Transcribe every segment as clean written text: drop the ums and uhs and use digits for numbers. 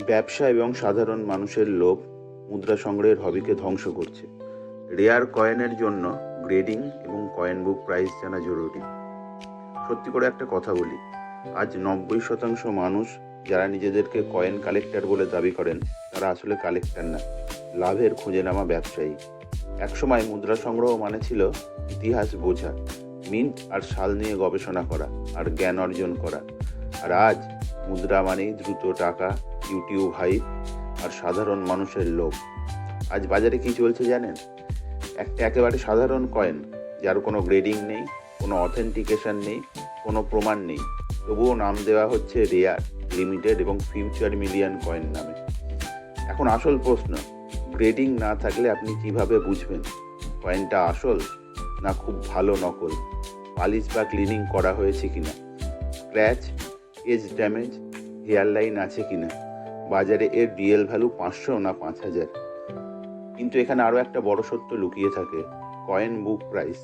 ব্যবসা এবং সাধারণ মানুষের লোভ মুদ্রা সংগ্রহের হবিকে ধ্বংস করছে। রেয়ার কয়েনের জন্য গ্রেডিং এবং কয়েন বুক প্রাইস জানা জরুরি। সত্যি করে একটা কথা বলি, আজ 90% মানুষ যারা নিজেদেরকে কয়েন কালেক্টর বলে দাবি করেন তারা আসলে কালেক্টর না, লাভের খোঁজে নামা ব্যবসায়ী। একসময় মুদ্রা সংগ্রহ মানে ছিল ইতিহাস বোঝা, মিন্ট আর সাল নিয়ে গবেষণা করা আর জ্ঞান অর্জন করা। আর আজ মুদ্রা মানেই দ্রুত টাকা, ইউটিউব হাইপ আর সাধারণ মানুষের লোভ। আজ বাজারে কি চলছে জানেন? একটা একেবারে সাধারণ কয়েন, যার কোনো গ্রেডিং নেই, কোনো অথেন্টিকেশন নেই, কোনো প্রমাণ নেই, তবুও নাম দেওয়া হচ্ছে রেয়ার, লিমিটেড এবং ফিউচার মিলিয়ন কয়েন নামে। এখন আসল প্রশ্ন, গ্রেডিং না থাকলে আপনি কিভাবে বুঝবেন কয়েনটা আসল না খুব ভালো নকল? পালিশ বা ক্লিনিং করা হয়েছে কিনা, scratch, edge damage, hairline আছে কিনা, বাজারে এর রিয়েল ভ্যালু 500 না 5000? কিন্তু এখানে আরও একটা বড় সত্য লুকিয়ে থাকে, কয়েন বুক প্রাইস।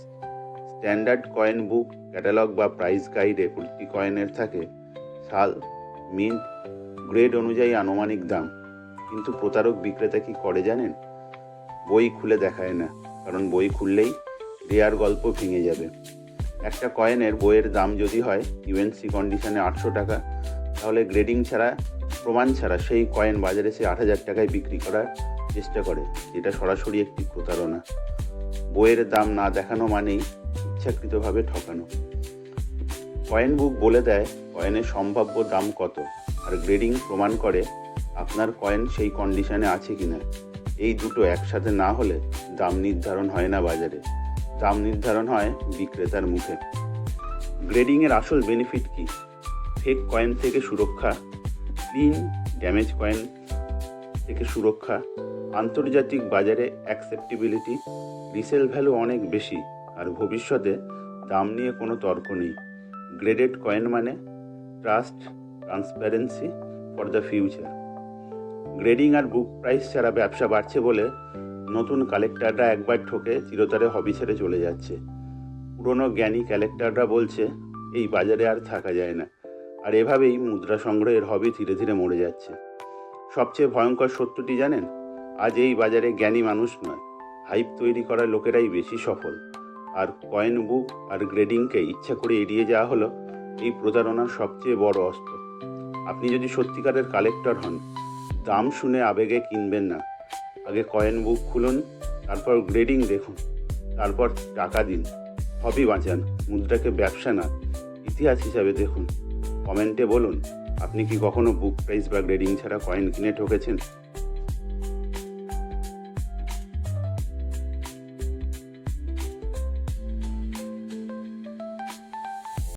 স্ট্যান্ডার্ড কয়েন বুক, ক্যাটালগ বা প্রাইস গাইডে প্রতি কয়েনের থাকে সাল, মিন্ট, গ্রেড অনুযায়ী আনুমানিক দাম। কিন্তু প্রতারক বিক্রেতা কি করে জানেন? বই খুলে দেখায় না, কারণ বই খুললেই রেয়ার গল্প ভেঙে যাবে। একটা কয়েনের বইয়ের দাম যদি হয় ইউএনসি কন্ডিশনে 800 টাকা, তাহলে গ্রেডিং ছাড়া, প্রমাণ ছাড়া সেই কয়েন বাজারে সে 8000 টাকায় বিক্রি করার চেষ্টা করে, যেটা সরাসরি একটি প্রতারণা। বইয়ের দাম না দেখানো মানেই ইচ্ছাকৃতভাবে ঠকানো। কয়েন বুক বলে দেয় কয়েনের সম্ভাব্য দাম কত, আর গ্রেডিং প্রমাণ করে আপনার কয়েন সেই কন্ডিশনে আছে কিনা। এই দুটো একসাথে না হলে দাম নির্ধারণ হয় না বাজারে, দাম নির্ধারণ হয় বিক্রেতার মুখে। গ্রেডিংয়ের আসল বেনিফিট কি? ফেক কয়েন থেকে সুরক্ষা, ক্লিন ড্যামেজ কয়েন থেকে সুরক্ষা, আন্তর্জাতিক বাজারে অ্যাকসেপ্টেবিলিটি, রিসেল ভ্যালু অনেক বেশি, আর ভবিষ্যতে দাম নিয়ে কোনো তর্ক নেই। গ্রেডেড কয়েন মানে trust, transparency for the future. Grading আর বুক প্রাইস ছাড়া ব্যবসা বাড়ছে বলে নতুন কালেক্টররা একবার ঠকে চিরতরে হবি ছেড়ে চলে যাচ্ছে। পুরনো জ্ঞানী কালেক্টররা বলছে এই বাজারে আর থাকা যায় না। আর এভাবেই মুদ্রা সংগ্রহের হবি ধীরে ধীরে মরে যাচ্ছে। সবচেয়ে ভয়ঙ্কর সত্যটি জানেন? আজ এই বাজারে জ্ঞানী মানুষ নয়, হাইপ তৈরি করা লোকেরাই বেশি সফল। আর কয়েন বুক আর গ্রেডিংকে ইচ্ছা করে এড়িয়ে যাওয়া হলো এই প্রতারণার সবচেয়ে বড় অস্ত্র। আপনি যদি সত্যিকারের কালেক্টর হন, দাম শুনে আবেগে কিনবেন না। আগে কয়েন বুক খুলুন, তারপর গ্রেডিং দেখুন, তারপর টাকা দিন। হবি বাঁচান, মুদ্রাকে ব্যবসা না ইতিহাস হিসাবে দেখুন। কমেন্টে বলুন, আপনি কি কখনো বুক প্রাইস বা গ্রেডিং ছাড়া কয়েন কিনে ঠকেছেন?